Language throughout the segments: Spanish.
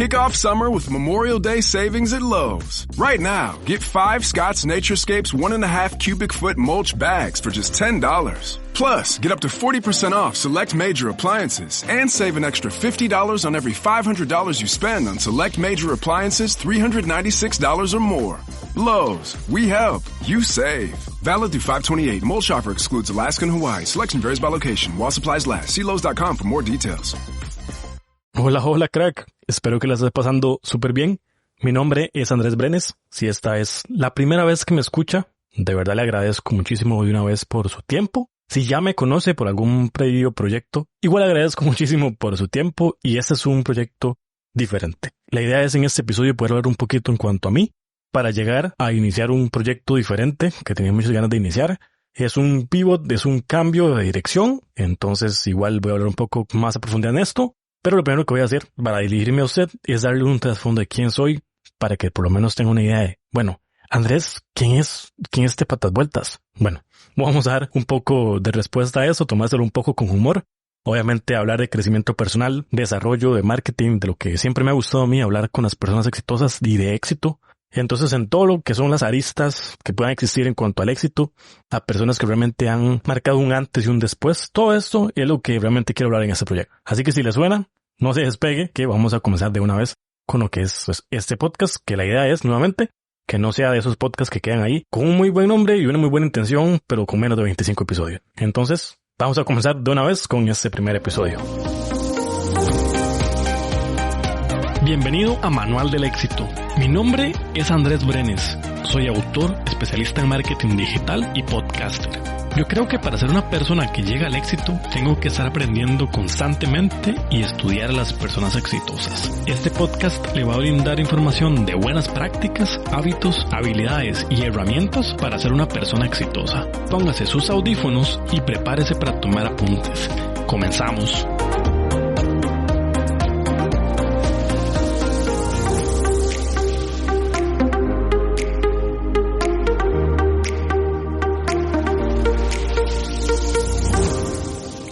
Kick off summer with Memorial Day savings at Lowe's. Right now, get 5 Scott's Naturescapes 1.5 cubic foot mulch bags for just $10. Plus, get up to 40% off select major appliances and save an extra $50 on every $500 you spend on select major appliances $396 or more. Lowe's, we help, you save. Valid through 5/28. Mulch offer excludes Alaska and Hawaii. Selection varies by location. While supplies last. See Lowe's.com for more details. Hola, hola crack. Espero que la estés pasando súper bien. Mi nombre es Andrés Brenes. Si esta es la primera vez que me escucha, de verdad le agradezco muchísimo de una vez por su tiempo. Si ya me conoce por algún previo proyecto, igual agradezco muchísimo por su tiempo y este es un proyecto diferente. La idea es en este episodio poder hablar un poquito en cuanto a mí para llegar a iniciar un proyecto diferente que tenía muchas ganas de iniciar. Es un pivot, es un cambio de dirección, entonces igual voy a hablar un poco más a profundidad en esto, pero lo primero que voy a hacer para dirigirme a usted es darle un trasfondo de quién soy para que por lo menos tenga una idea de, bueno, Andrés, ¿quién es este patas vueltas? Bueno, vamos a dar un poco de respuesta a eso, tomárselo un poco con humor. Obviamente hablar de crecimiento personal, desarrollo, de marketing, de lo que siempre me ha gustado a mí, hablar con las personas exitosas y de éxito. Entonces en todo lo que son las aristas que puedan existir en cuanto al éxito, a personas que realmente han marcado un antes y un después, todo esto es lo que realmente quiero hablar en este proyecto. Así que si le suena, no se despegue, que vamos a comenzar de una vez con lo que es pues, este podcast, que la idea es nuevamente que no sea de esos podcasts que quedan ahí con un muy buen nombre y una muy buena intención, pero con menos de 25 episodios. Entonces, vamos a comenzar de una vez con este primer episodio. Bienvenido a Manual del Éxito. Mi nombre es Andrés Brenes. Soy autor, especialista en marketing digital y podcaster. Yo creo que para ser una persona que llega al éxito, tengo que estar aprendiendo constantemente y estudiar a las personas exitosas. Este podcast le va a brindar información de buenas prácticas, hábitos, habilidades y herramientas para ser una persona exitosa. Póngase sus audífonos y prepárese para tomar apuntes. Comenzamos.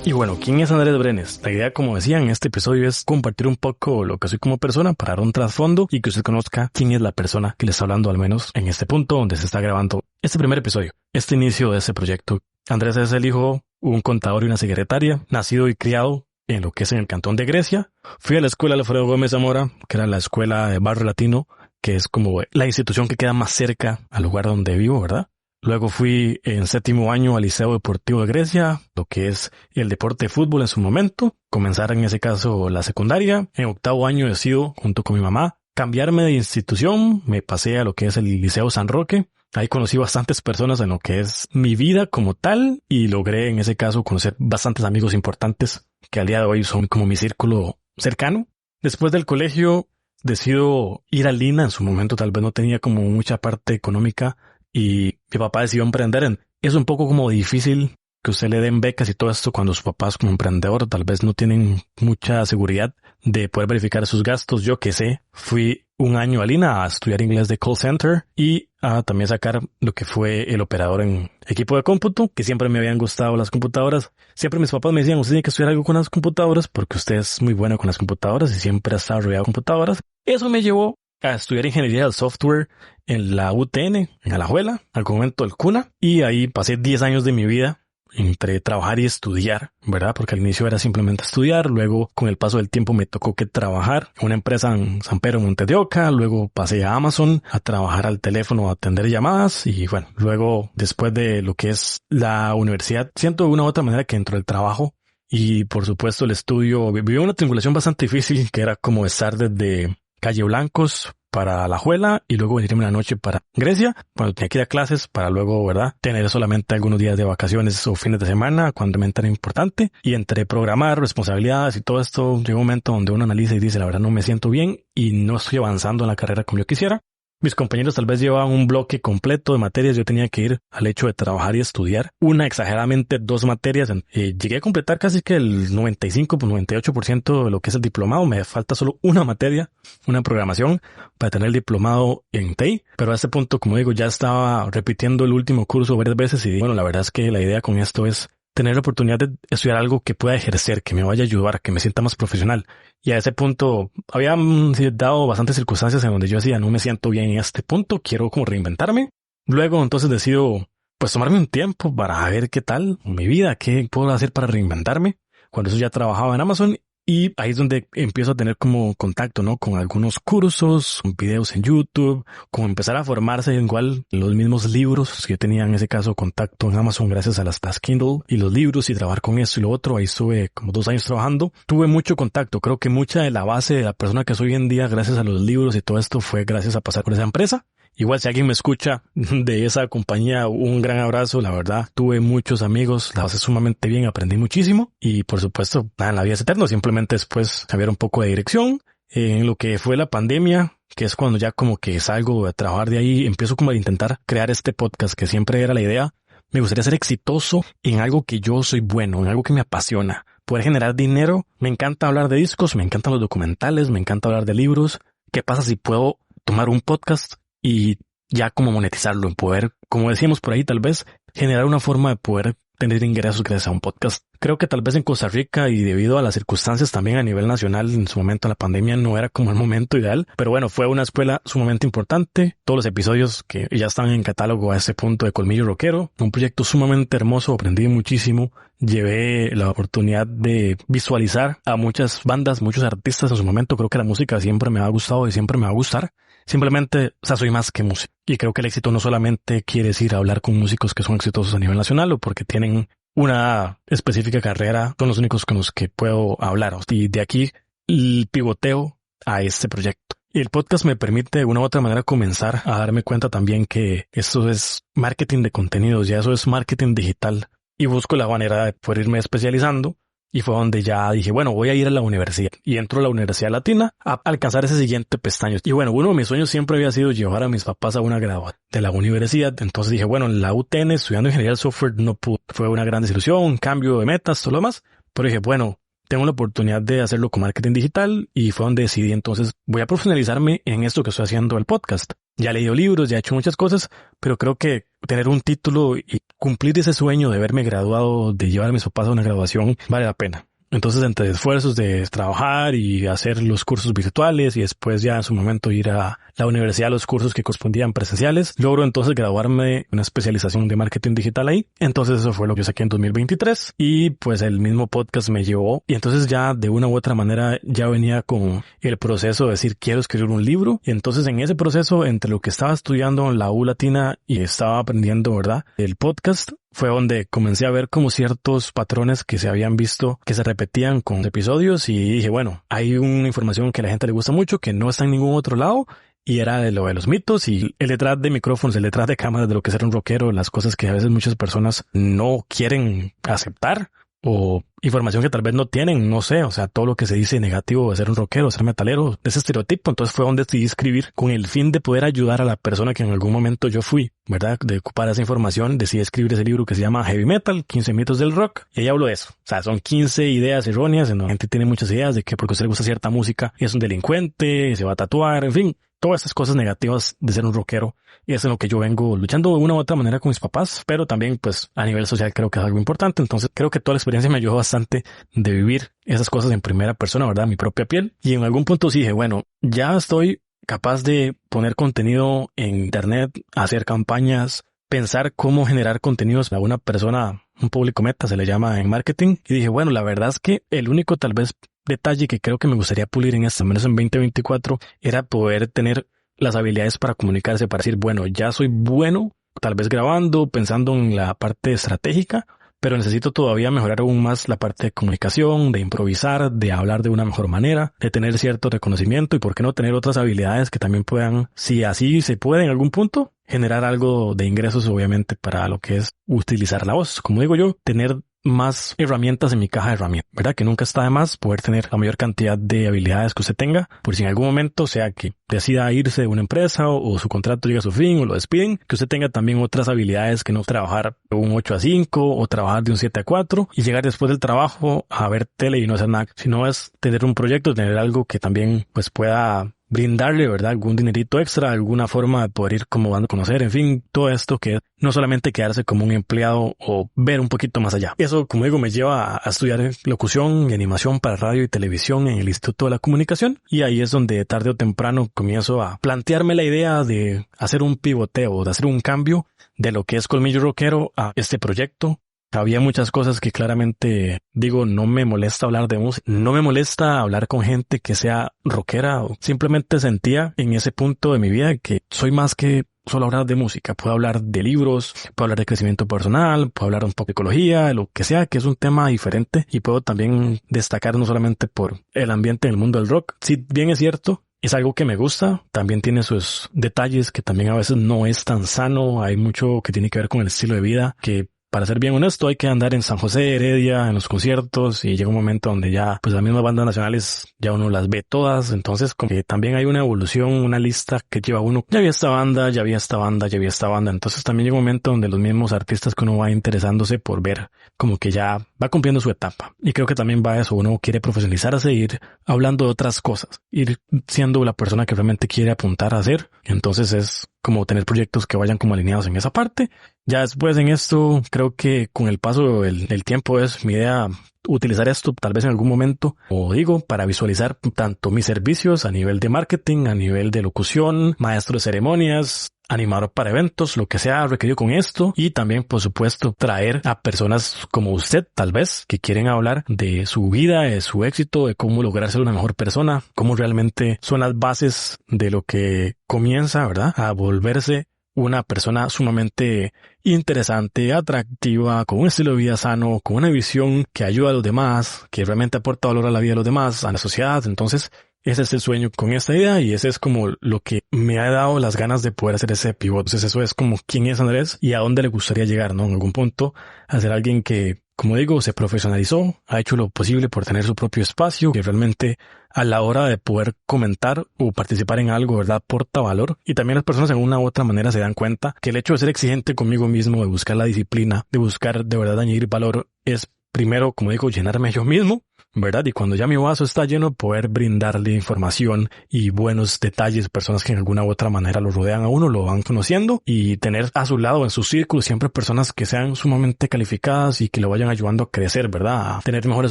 Y bueno, ¿quién es Andrés Brenes? La idea, como decía, en este episodio es compartir un poco lo que soy como persona para dar un trasfondo y que usted conozca quién es la persona que le está hablando, al menos en este punto donde se está grabando este primer episodio, este inicio de este proyecto. Andrés es el hijo de un contador y una secretaria, nacido y criado en lo que es en el cantón de Grecia. Fui a la escuela Alfredo Gómez Zamora, que era la escuela de barrio latino, que es como la institución que queda más cerca al lugar donde vivo, ¿verdad? Luego fui en 7º año al Liceo Deportivo de Grecia, lo que es el deporte de fútbol en su momento. Comenzar en ese caso la secundaria. En 8º año decido, junto con mi mamá, cambiarme de institución. Me pasé a lo que es el Liceo San Roque. Ahí conocí bastantes personas en lo que es mi vida como tal y logré en ese caso conocer bastantes amigos importantes que al día de hoy son como mi círculo cercano. Después del colegio decido ir a Lina. En su momento tal vez no tenía como mucha parte económica y mi papá decidió emprender. Es un poco como difícil que usted le den becas y todo esto cuando sus papás como emprendedor tal vez no tienen mucha seguridad de poder verificar sus gastos. Yo que sé, fui un año a Lina a estudiar inglés de call center y a también sacar lo que fue el operador en equipo de cómputo, que siempre me habían gustado las computadoras. Siempre mis papás me decían, usted tiene que estudiar algo con las computadoras porque usted es muy bueno con las computadoras y siempre ha estado rodeado de computadoras. Eso me llevó a estudiar ingeniería del software en la UTN, en Alajuela, al convento del Cuna, y ahí pasé 10 años de mi vida entre trabajar y estudiar, ¿verdad? Porque al inicio era simplemente estudiar, luego con el paso del tiempo me tocó que trabajar en una empresa en San Pedro Montes de Oca, luego pasé a Amazon a trabajar al teléfono, a atender llamadas y bueno, luego después de lo que es la universidad, siento de una u otra manera que dentro del trabajo y por supuesto el estudio, viví una triangulación bastante difícil que era como estar desde Calle Blancos para Alajuela y luego venirme la noche para Grecia cuando tenía que ir a clases para luego, ¿verdad?, tener solamente algunos días de vacaciones o fines de semana cuando realmente era importante. Y entre programar, responsabilidades y todo esto, llega un momento donde uno analiza y dice, la verdad no me siento bien y no estoy avanzando en la carrera como yo quisiera. Mis compañeros tal vez llevaban un bloque completo de materias, yo tenía que ir al hecho de trabajar y estudiar. Exageradamente 2 materias. Llegué a completar casi que el 98% de lo que es el diplomado. Me falta solo una materia, una programación, para tener el diplomado en TI. Pero a este punto, como digo, ya estaba repitiendo el último curso varias veces y bueno, la verdad es que la idea con estudiar la oportunidad de estudiar algo que pueda ejercer, que me vaya a ayudar, que me sienta más profesional. Y a ese punto habían dado bastantes circunstancias en donde yo decía, no me siento bien en este punto, quiero como reinventarme. Luego entonces decido pues tomarme un tiempo para ver qué tal mi vida, qué puedo hacer para reinventarme. Cuando eso ya trabajaba en Amazon. Y ahí es donde empiezo a tener como contacto, ¿no? Con algunos cursos, videos en YouTube, como empezar a formarse igual los mismos libros que yo tenía en ese caso contacto en Amazon gracias a las Kindle y los libros y trabajar con eso y lo otro. Ahí estuve como 2 años trabajando. Tuve mucho contacto. Creo que mucha de la base de la persona que soy hoy en día gracias a los libros y todo esto fue gracias a pasar por esa empresa. Igual si alguien me escucha de esa compañía, un gran abrazo, la verdad. Tuve muchos amigos, la pasé sumamente bien, aprendí muchísimo y por supuesto, nada en la vida es eterno, simplemente después cambiar un poco de dirección. En lo que fue la pandemia, que es cuando ya como que salgo a trabajar de ahí, empiezo como a intentar crear este podcast que siempre era la idea. Me gustaría ser exitoso en algo que yo soy bueno, en algo que me apasiona. Poder generar dinero, me encanta hablar de discos, me encantan los documentales, me encanta hablar de libros. ¿Qué pasa si puedo tomar un podcast y ya como monetizarlo, en poder, como decíamos por ahí, tal vez generar una forma de poder tener ingresos gracias a un podcast? Creo que tal vez en Costa Rica y debido a las circunstancias también a nivel nacional en su momento la pandemia no era como el momento ideal, pero bueno, fue una escuela sumamente importante. Todos los episodios que ya están en catálogo a ese punto de Colmillo Rockero, un proyecto sumamente hermoso, aprendí muchísimo. Llevé la oportunidad de visualizar a muchas bandas, muchos artistas en su momento. Creo que la música siempre me ha gustado y siempre me va a gustar. Simplemente, o sea, soy más que músico. Y creo que el éxito no solamente quiere decir hablar con músicos que son exitosos a nivel nacional o porque tienen una específica carrera, son los únicos con los que puedo hablar. Y de aquí el pivoteo a este proyecto. Y el podcast me permite de una u otra manera comenzar a darme cuenta también que esto es marketing de contenidos, ya eso es marketing digital. Y busco la manera de poder irme especializando. Y fue donde ya dije, bueno, voy a ir a la universidad. Y entro a la Universidad Latina a alcanzar ese siguiente pestaño. Y bueno, uno de mis sueños siempre había sido llevar a mis papás a una graduación de la universidad. Entonces dije, bueno, en la UTN estudiando ingeniería del software no pude. Fue una gran desilusión, un cambio de metas, todo lo demás. Pero dije, bueno, tengo la oportunidad de hacerlo con marketing digital. Y fue donde decidí, entonces voy a profesionalizarme en esto que estoy haciendo, el podcast. Ya he leído libros, ya he hecho muchas cosas, pero creo que tener un título y cumplir ese sueño de haberme graduado, de llevar a mis papás a una graduación, vale la pena. Entonces, entre esfuerzos de trabajar y hacer los cursos virtuales y después ya en su momento ir a la universidad a los cursos que correspondían presenciales, logro entonces graduarme en una especialización de marketing digital ahí. Entonces eso fue lo que saqué en 2023 y pues el mismo podcast me llevó y entonces ya de una u otra manera ya venía con el proceso de decir quiero escribir un libro y entonces en ese proceso entre lo que estaba estudiando en la U Latina y estaba aprendiendo, ¿verdad? El podcast fue donde comencé a ver como ciertos patrones que se habían visto que se repetían con episodios y dije, bueno, hay una información que a la gente le gusta mucho que no está en ningún otro lado y era de lo de los mitos y el detrás de micrófonos, el detrás de cámaras de lo que es ser un rockero, las cosas que a veces muchas personas no quieren aceptar o información que tal vez no tienen, no sé, o sea, todo lo que se dice negativo de ser un rockero, ser metalero, de ese estereotipo. Entonces fue donde decidí escribir con el fin de poder ayudar a la persona que en algún momento yo fui, ¿verdad? De ocupar esa información, decidí escribir ese libro que se llama Heavy Metal, 15 mitos del rock, y ahí hablo de eso. O sea, son 15 ideas erróneas, en donde la gente tiene muchas ideas de que porque a usted le gusta cierta música es un delincuente, se va a tatuar, en fin. Todas estas cosas negativas de ser un rockero. Y eso es en lo que yo vengo luchando de una u otra manera con mis papás. Pero también, pues, a nivel social creo que es algo importante. Entonces, creo que toda la experiencia me ayudó bastante de vivir esas cosas en primera persona, ¿verdad? Mi propia piel. Y en algún punto sí dije, bueno, ya estoy capaz de poner contenido en internet, hacer campañas, pensar cómo generar contenidos a una persona, un público meta, se le llama en marketing. Y dije, bueno, la verdad es que el único tal vez detalle que creo que me gustaría pulir en esto, al menos en 2024, era poder tener las habilidades para comunicarse, para decir, bueno, ya soy bueno, tal vez grabando, pensando en la parte estratégica, pero necesito todavía mejorar aún más la parte de comunicación, de improvisar, de hablar de una mejor manera, de tener cierto reconocimiento y por qué no tener otras habilidades que también puedan, si así se puede en algún punto, generar algo de ingresos obviamente para lo que es utilizar la voz. Como digo yo, tener más herramientas en mi caja de herramientas, ¿verdad? Que nunca está de más poder tener la mayor cantidad de habilidades que usted tenga, por si en algún momento, sea que decida irse de una empresa o su contrato llega a su fin o lo despiden, que usted tenga también otras habilidades que no trabajar de un 8 a 5 o trabajar de un 7 a 4 y llegar después del trabajo a ver tele y no hacer nada, sino es tener un proyecto, tener algo que también pues pueda brindarle, ¿verdad? Algún dinerito extra, alguna forma de poder ir como dando a conocer, en fin, todo esto que no solamente quedarse como un empleado o ver un poquito más allá. Eso, como digo, me lleva a estudiar locución y animación para radio y televisión en el Instituto de la Comunicación, y ahí es donde tarde o temprano comienzo a plantearme la idea de hacer un pivoteo, de hacer un cambio de lo que es Colmillo Rockero a este proyecto. Había muchas cosas que claramente digo, no me molesta hablar de música, no me molesta hablar con gente que sea rockera, o simplemente sentía en ese punto de mi vida que soy más que solo hablar de música. Puedo hablar de libros, puedo hablar de crecimiento personal, puedo hablar un poco de ecología, lo que sea, que es un tema diferente, y puedo también destacar no solamente por el ambiente en el mundo del rock. Si bien es cierto, es algo que me gusta, también tiene sus detalles que también a veces no es tan sano. Hay mucho que tiene que ver con el estilo de vida que, para ser bien honesto, hay que andar en San José, Heredia, en los conciertos, y llega un momento donde ya, pues las mismas bandas nacionales, ya uno las ve todas. Entonces, como que también hay una evolución, una lista que lleva uno, ya había esta banda, ya había esta banda, ya había esta banda. Entonces también llega un momento donde los mismos artistas que uno va interesándose por ver, como que ya va cumpliendo su etapa. Y creo que también va a eso, uno quiere profesionalizarse, ir hablando de otras cosas, ir siendo la persona que realmente quiere apuntar a ser. Entonces es como tener proyectos que vayan como alineados en esa parte. Ya después en esto, creo que con el paso del tiempo es mi idea utilizar esto tal vez en algún momento, o digo, para visualizar tanto mis servicios a nivel de marketing, a nivel de locución, maestro de ceremonias, animador para eventos, lo que sea requerido con esto, y también, por supuesto, traer a personas como usted, tal vez, que quieren hablar de su vida, de su éxito, de cómo lograr ser una mejor persona, cómo realmente son las bases de lo que comienza, ¿verdad?, a volverse una persona sumamente interesante, atractiva, con un estilo de vida sano, con una visión que ayuda a los demás, que realmente aporta valor a la vida de los demás, a la sociedad. Entonces, ese es el sueño con esta idea, y ese es como lo que me ha dado las ganas de poder hacer ese pivot. Entonces, eso es como quién es Andrés y a dónde le gustaría llegar, ¿no? En algún punto, a ser alguien que, como digo, se profesionalizó, ha hecho lo posible por tener su propio espacio, que realmente a la hora de poder comentar o participar en algo, ¿verdad?, aporta valor. Y también las personas en una u otra manera se dan cuenta que el hecho de ser exigente conmigo mismo, de buscar la disciplina, de buscar de verdad añadir valor, es primero, como digo, llenarme yo mismo, ¿verdad? Y cuando ya mi vaso está lleno, poder brindarle información y buenos detalles, personas que en alguna u otra manera lo rodean a uno, lo van conociendo, y tener a su lado, en su círculo, siempre personas que sean sumamente calificadas y que lo vayan ayudando a crecer, ¿verdad? A tener mejores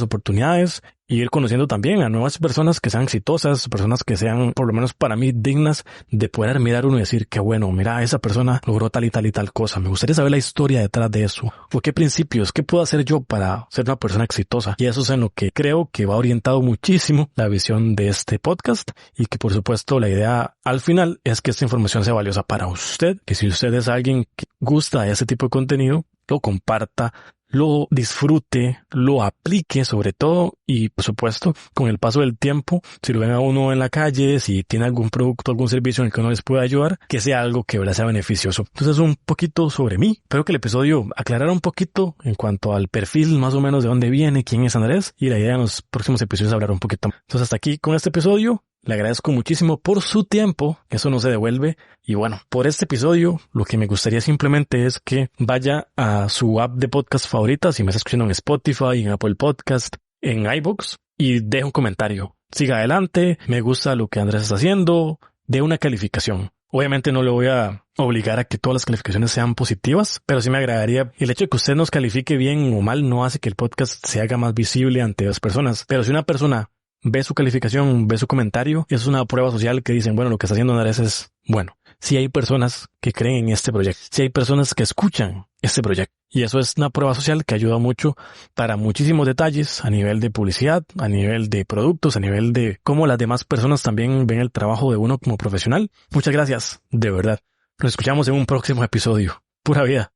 oportunidades, y ir conociendo también a nuevas personas que sean exitosas, personas que sean, por lo menos para mí, dignas de poder mirar uno y decir, qué bueno, mira, esa persona logró tal y tal y tal cosa. Me gustaría saber la historia detrás de eso, o qué principios, qué puedo hacer yo para ser una persona exitosa. Y eso es en lo que creo que va orientado muchísimo la visión de este podcast, y que por supuesto la idea al final es que esta información sea valiosa para usted, que si usted es alguien que gusta de ese tipo de contenido, lo comparta, lo disfrute, lo aplique sobre todo, y por supuesto con el paso del tiempo, si lo ven a uno en la calle, si tiene algún producto, algún servicio en el que uno les pueda ayudar, que sea algo que sea beneficioso. Entonces, un poquito sobre mí. Espero que el episodio aclarara un poquito en cuanto al perfil más o menos de dónde viene, quién es Andrés, y la idea en los próximos episodios es hablar un poquito más. Entonces, hasta aquí con este episodio. Le agradezco muchísimo por su tiempo, eso no se devuelve. Y bueno, por este episodio, lo que me gustaría simplemente es que vaya a su app de podcast favorita, si me está escuchando en Spotify, en Apple Podcast, en iVoox, y deje un comentario. Siga adelante, me gusta lo que Andrés está haciendo, dé una calificación. Obviamente no le voy a obligar a que todas las calificaciones sean positivas, pero sí me agradaría. El hecho de que usted nos califique bien o mal no hace que el podcast se haga más visible ante las personas. Pero si una persona ve su calificación, ve su comentario, es una prueba social que dicen, bueno, lo que está haciendo Andrés es bueno. Si hay personas que creen en este proyecto, si hay personas que escuchan este proyecto, y eso es una prueba social que ayuda mucho para muchísimos detalles a nivel de publicidad, a nivel de productos, a nivel de cómo las demás personas también ven el trabajo de uno como profesional. Muchas gracias, de verdad. Nos escuchamos en un próximo episodio. Pura vida.